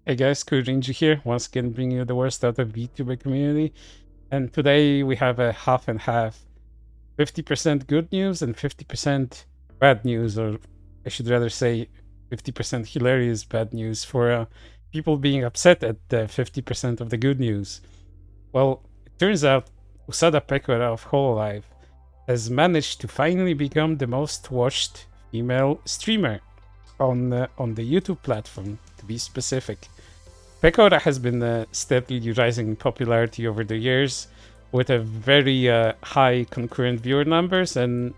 Hey guys, Rinji here, once again bringing you the worst out of VTuber community. And today we have a half and half, 50% good news and 50% bad news, or I should rather say 50% hilarious bad news for people being upset at the 50% of the good news. Well, it turns out Usada Pekora of Hololive has managed to finally become the most watched female streamer on the YouTube platform, to be specific. Pekora has been steadily rising in popularity over the years, with a very high concurrent viewer numbers and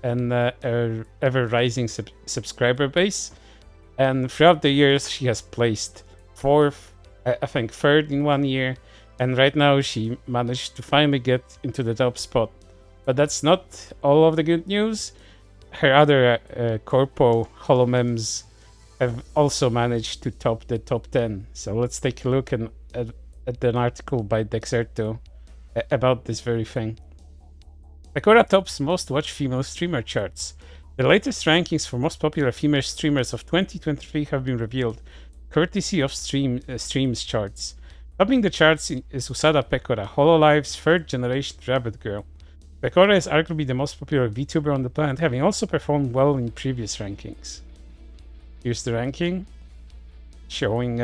a ever rising subscriber base. And throughout the years, she has placed fourth, I think third in 1 year, and right now she managed to finally get into the top spot. But that's not all of the good news. Her other corpo holomems have also managed to top the top 10. So let's take a look at an article by Dexerto about this very thing. Pekora tops most watched female streamer charts. The latest rankings for most popular female streamers of 2023 have been revealed, courtesy of Streams charts. Topping the charts is Usada Pekora, Hololive's third generation rabbit girl. Pekora is arguably the most popular VTuber on the planet, having also performed well in previous rankings. Here's the ranking, showing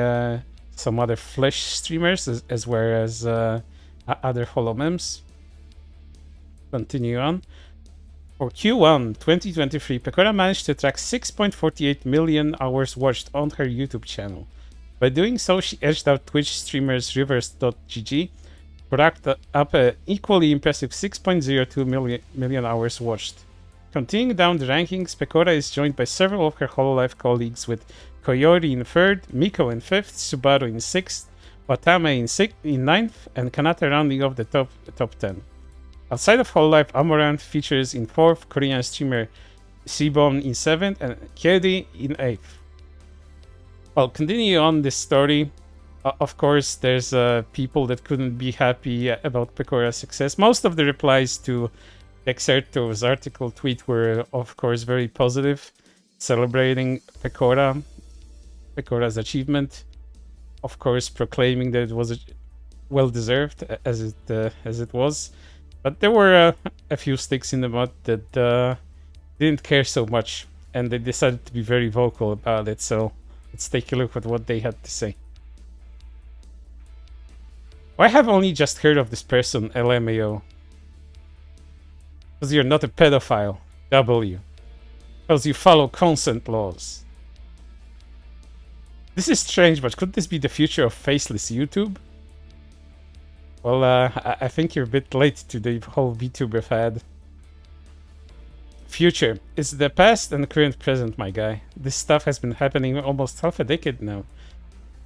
some other flesh streamers as well as other holomems. Continue on. For Q1 2023, Pekora managed to attract 6.48 million hours watched on her YouTube channel. By doing so, she edged out Twitch streamers Rivers.gg, who racked up an equally impressive 6.02 million hours watched. Continuing down the rankings, Pekora is joined by several of her Hololive colleagues, with Koyori in 3rd, Miko in 5th, Subaru in 6th, Watame in 9th, and Kanata rounding off the top 10. Outside of Hololive, Amaranth features in 4th, Korean streamer Seabone in 7th, and Kedi in 8th. Well, continue on this story. Of course, there's people that couldn't be happy about Pekora's success. Most of the replies to Dexerto's article tweet were, of course, very positive, celebrating Pekora's achievement, of course, proclaiming that it was well deserved as it was. But there were a few sticks in the mud that didn't care so much, and they decided to be very vocal about it. So let's take a look at what they had to say. I have only just heard of this person, LMAO. Because you're not a pedophile, W. Because you follow consent laws. This is strange, but could this be the future of faceless YouTube? Well, I think you're a bit late to the whole VTuber fad. Future. It's the past and current present, my guy. This stuff has been happening almost half a decade now.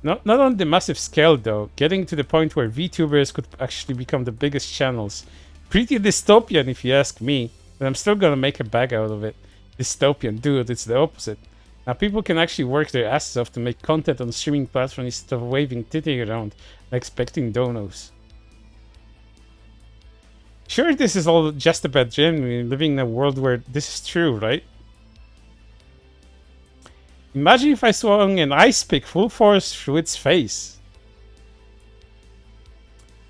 Not on the massive scale, though. Getting to the point where VTubers could actually become the biggest channels. Pretty dystopian, if you ask me, but I'm still gonna make a bag out of it. Dystopian, dude, it's the opposite. Now people can actually work their asses off to make content on streaming platforms instead of waving titty around and expecting donos. Sure, this is all just a bad dream. We're living in a world where this is true, right? Imagine if I swung an ice pick full force through its face.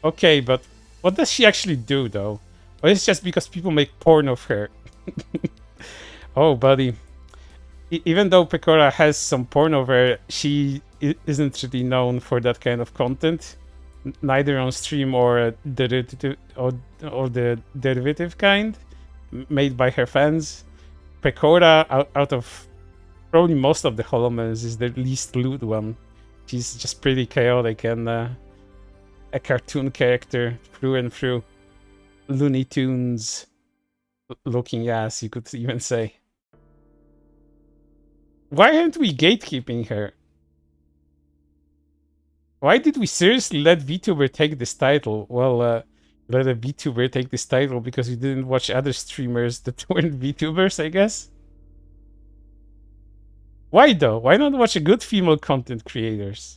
Okay, but what does she actually do, though? Or is it just because people make porn of her? Oh, buddy. Even though Pekora has some porn of her, she isn't really known for that kind of content. Neither on stream or the derivative kind made by her fans. Pekora, out of probably most of the holomems, is the least lewd one. She's just pretty chaotic and a cartoon character through and through. Looney Tunes looking ass, you could even say. Why aren't we gatekeeping her? Why did we seriously let VTuber take this title? Well, let a VTuber take this title because we didn't watch other streamers that weren't VTubers, I guess? Why though? Why not watch a good female content creators?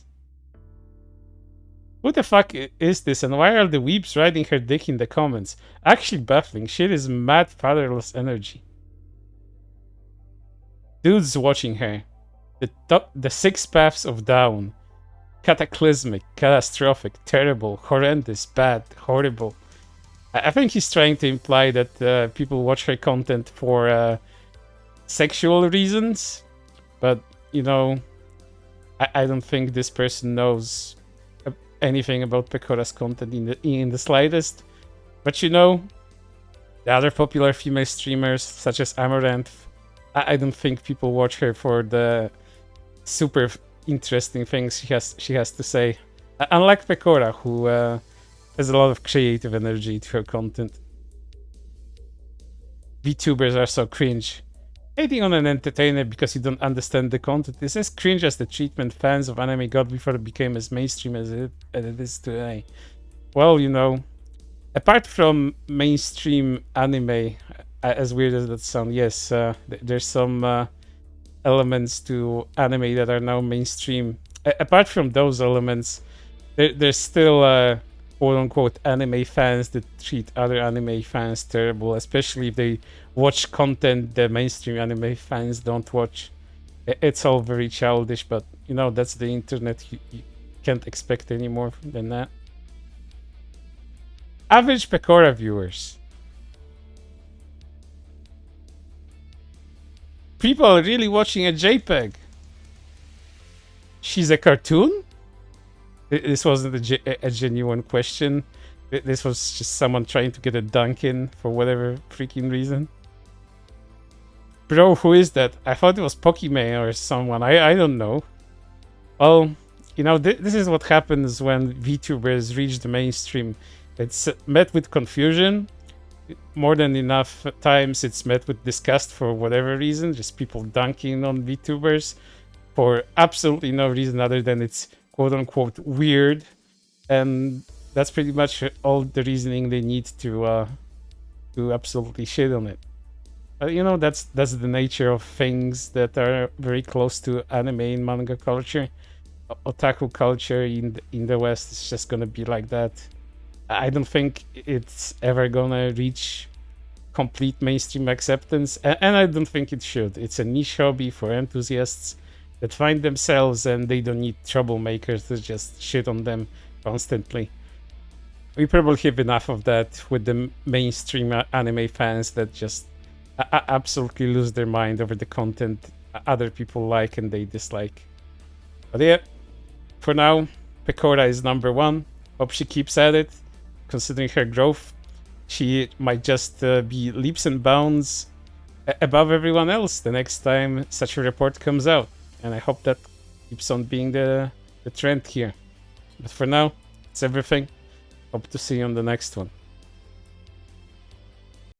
Who the fuck is this, and why are the weeps riding her dick in the comments? Actually baffling. Shit is mad fatherless energy. Dudes watching her. The 6 paths of down. cataclysmic, catastrophic, terrible, horrendous, bad, horrible. I think he's trying to imply that people watch her content for sexual reasons, but you know, I don't think this person knows anything about Pekora's content in the slightest. But you know, the other popular female streamers such as Amaranth, I don't think people watch her for the super interesting things she has to say. Unlike Pekora, who has a lot of creative energy to her content. VTubers are so cringe. Hating on an entertainer because you don't understand the content is as cringe as the treatment fans of anime got before it became as mainstream as it is today. Well, you know, apart from mainstream anime, as weird as that sounds, yes, there's some elements to anime that are now mainstream. Apart from those elements, there's still quote-unquote anime fans that treat other anime fans terrible, especially if they watch content the mainstream anime fans don't watch. It's all very childish, but you know, that's the internet. You can't expect any more than that. Average Pekora viewers. People are really watching a JPEG. She's a cartoon? This wasn't a genuine question. This was just someone trying to get a dunk in for whatever freaking reason. Bro, who is that? I thought it was Pokimane or someone. I don't know. Well, you know, this is what happens when VTubers reach the mainstream. It's met with confusion. More than enough times it's met with disgust for whatever reason. Just people dunking on VTubers for absolutely no reason other than it's quote-unquote weird, and that's pretty much all the reasoning they need to absolutely shit on it. You know, that's the nature of things that are very close to anime and manga culture. Otaku culture in the West is just gonna be like that. I don't think it's ever gonna reach complete mainstream acceptance, and I don't think it should. It's a niche hobby for enthusiasts that find themselves, and they don't need troublemakers to just shit on them constantly. We probably have enough of that with the mainstream anime fans that just absolutely lose their mind over the content other people like and they dislike. But yeah, for now, Pekora is #1. Hope she keeps at it. Considering her growth, she might just be leaps and bounds above everyone else the next time such a report comes out. And I hope that keeps on being the trend here. But for now, it's everything. Hope to see you on the next one.